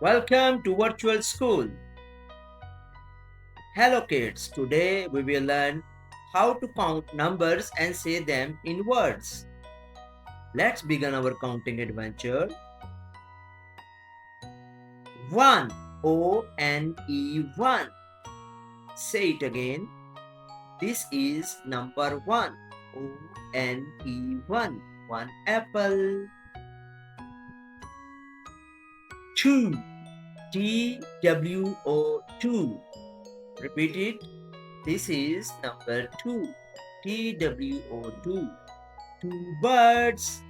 Welcome to Virtual School. Hello kids, today we will learn how to count numbers and say them in words. Let's begin our counting adventure. 1. O-N-E 1. Say it again. This is number 1. O-N-E 1. One apple. 2. T-W-O 2. Repeat it. This is number 2. T-W-O 2. Two birds.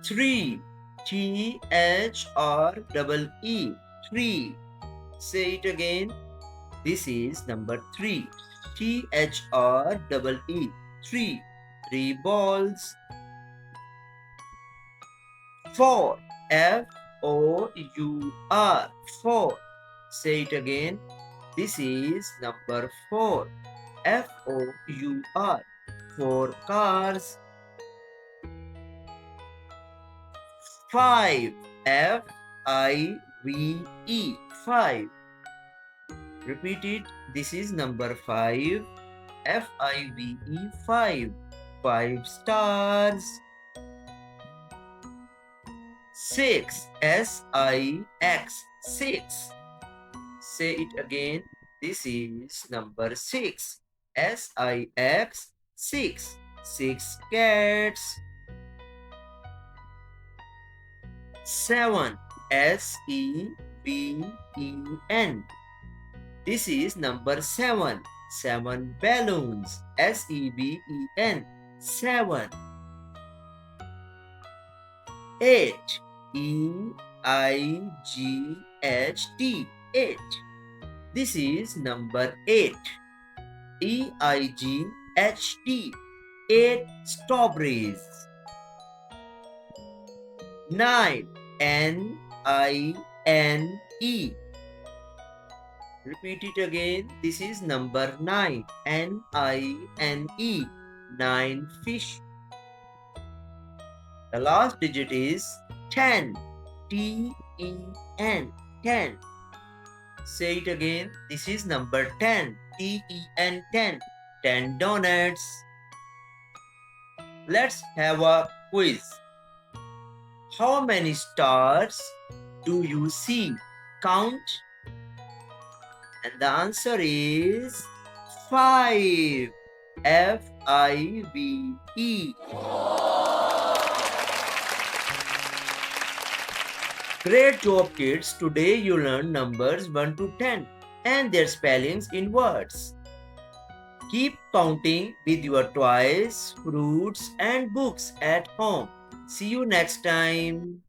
3. T-H-R-E-E. 3. Say it again. This is number 3. T-H-R-E-E. 3. 3 balls. 4. F-O-U-R. 4. Say it again. This is number 4. F-O-U-R. 4 cars. 5. F-I-V-E. 5. Repeat it. This is number 5. F-I-V-E. 5. 5 stars. 6. S-I-X. 6. Say it again. This is number 6. S-I-X. 6. 6 cats. 7. S-E-V-E-N. This is number 7. 7 balloons. S-E-V-E-N. 7. 8. E-I-G-H-T. 8. This is number 8. E-I-G-H-T. 8 strawberries. 9. N-I-N-E. Repeat it again. This is number 9. N-I-N-E. 9 fish. The last digit is 10. T-E-N. 10. Say it again. This is number 10. T-E-N. 10. 10 donuts. Let's have a quiz. How many stars do you see? Count. And the answer is 5. F-I-V-E. Great job kids. Today you learned numbers 1 to 10 and their spellings in words. Keep counting with your toys, fruits and books at home. See you next time.